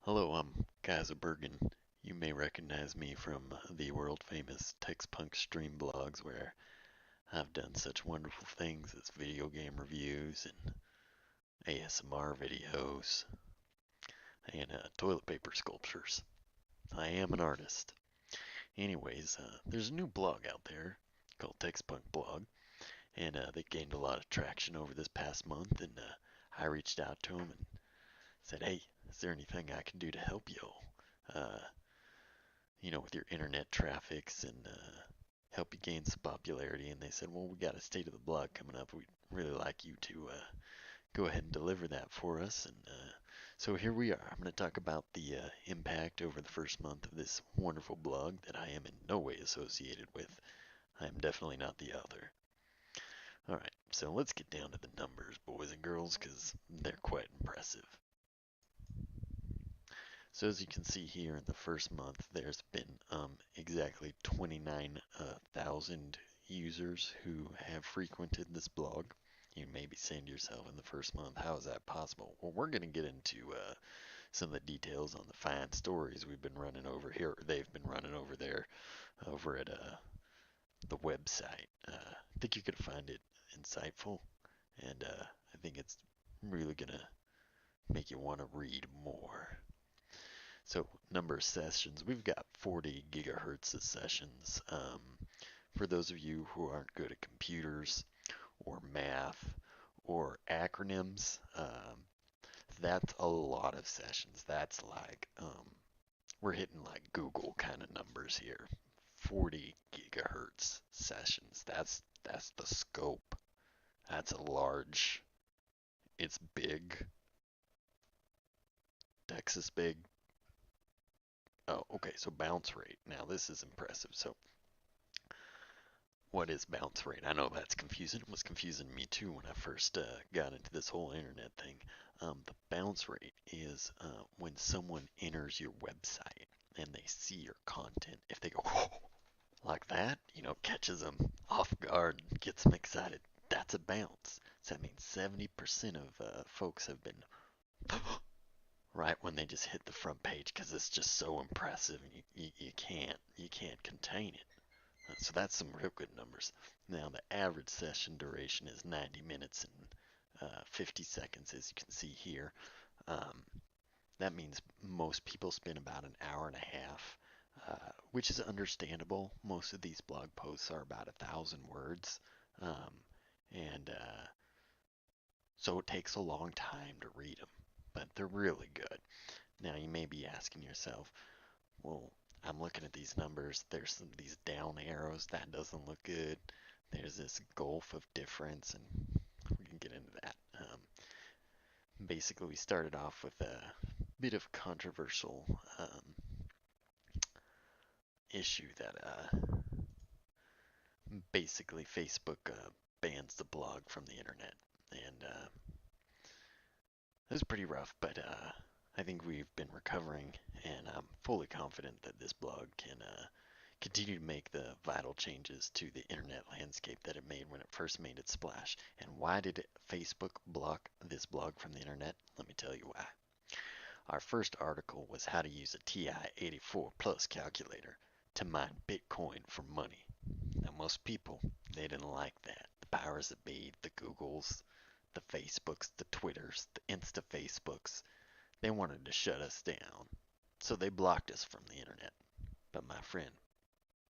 Hello, I'm Kaiser Bergen. You may recognize me from the world famous TexPunk stream blogs where I've done such wonderful things as video game reviews and ASMR videos and toilet paper sculptures. I am an artist. Anyways, there's a new blog out there called TexPunk Blog, and they gained a lot of traction over this past month. And I reached out to them and said, "Hey, is there anything I can do to help you all? With your internet traffics and help you gain some popularity." And they said, "Well, we got a state of the blog coming up. We'd really like you to go ahead and deliver that for us." And so here we are. I'm going to talk about the impact over the first month of this wonderful blog that I am in no way associated with. I am definitely not the author. All right, so let's get down to the numbers, boys and girls, because they're quite impressive. So as you can see here in the first month, there's been exactly 29,000 users who have frequented this blog. You may be saying to yourself in the first month, how is that possible? Well, we're going to get into some of the details on the fine stories we've been running over here, or they've been running over there, over at the website. I think you're going to find it insightful, and I think it's really going to make you want to read more. So number of sessions, we've got 40 gigahertz of sessions. For those of you who aren't good at computers or math or acronyms, that's a lot of sessions. That's like we're hitting like Google kind of numbers here. 40 gigahertz sessions. That's the scope. That's a large. It's big. Texas big. Oh, okay. So bounce rate. Now this is impressive. So what is bounce rate? I know that's confusing. It was confusing me too when I first got into this whole internet thing. The bounce rate is when someone enters your website and they see your content. If they go like that, catches them off guard, gets them excited. That's a bounce. So that means 70% of folks have been right when they just hit the front page because it's just so impressive and you can't contain it. So that's some real good numbers. Now the average session duration is 90 minutes and 50 seconds, as you can see here. Um, that means most people spend about an hour and a half, which is understandable. Most of these blog posts are about 1,000 words, um, and so it takes a long time to read them, but they're really good. Now you may be asking yourself, well, I'm looking at these numbers. There's these down arrows. That doesn't look good. There's this gulf of difference, and we can get into that. Basically, we started off with a bit of controversial issue that basically Facebook bans the blog from the internet, and it was pretty rough, but I think we've been recovering, and I'm fully confident that this blog can continue to make the vital changes to the internet landscape that it made when it first made its splash. And why did Facebook block this blog from the internet? Let me tell you why. Our first article was how to use a TI-84 Plus calculator to mine Bitcoin for money. Now most people, they didn't like that. The powers that be, the Googles, the Facebooks, the Twitters, the Insta Facebooks, they wanted to shut us down. So they blocked us from the internet. But my friend,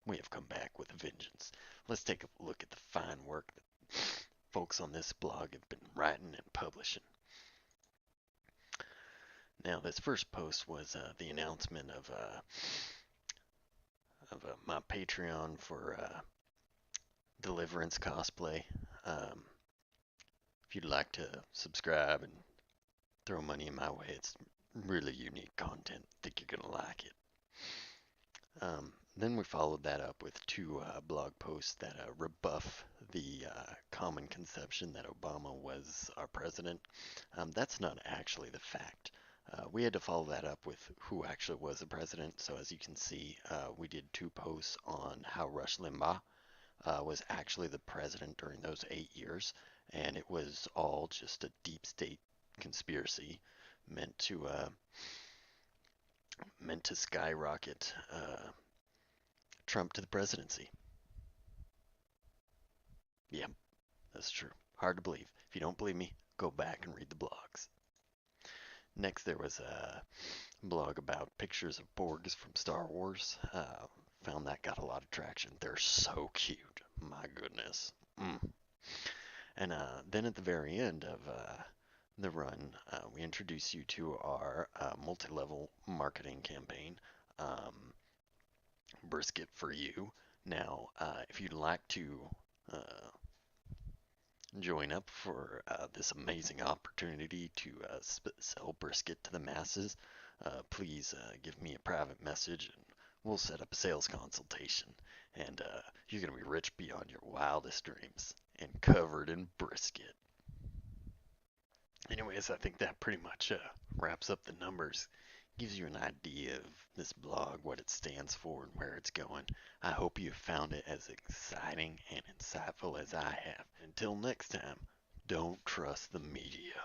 we have come back with a vengeance. Let's take a look at the fine work that folks on this blog have been writing and publishing. Now, this first post was the announcement of my Patreon for Deliverance cosplay. Um, if you'd like to subscribe and throw money in my way, it's really unique content. I think you're gonna like it. Then we followed that up with two blog posts that rebuff the common conception that Obama was our president. That's not actually the fact. We had to follow that up with who actually was the president. So as you can see, we did two posts on how Rush Limbaugh was actually the president during those 8 years, and it was all just a deep state conspiracy meant to meant to skyrocket Trump to the presidency. Yeah, that's true. Hard to believe. If you don't believe me, go back and read the blogs. Next, there was a blog about pictures of Borgs from Star Wars. Found that got a lot of traction. They're so cute. My goodness. And then at the very end of the run, we introduce you to our multi-level marketing campaign, um, Brisket for You. Now, if you'd like to uh, join up for this amazing opportunity to sell brisket to the masses, please give me a private message and we'll set up a sales consultation. And you're going to be rich beyond your wildest dreams and covered in brisket. Anyways, I think that pretty much wraps up the numbers. Gives you an idea of this blog, what it stands for, and where it's going. I hope you found it as exciting and insightful as I have. Until next time, don't trust the media.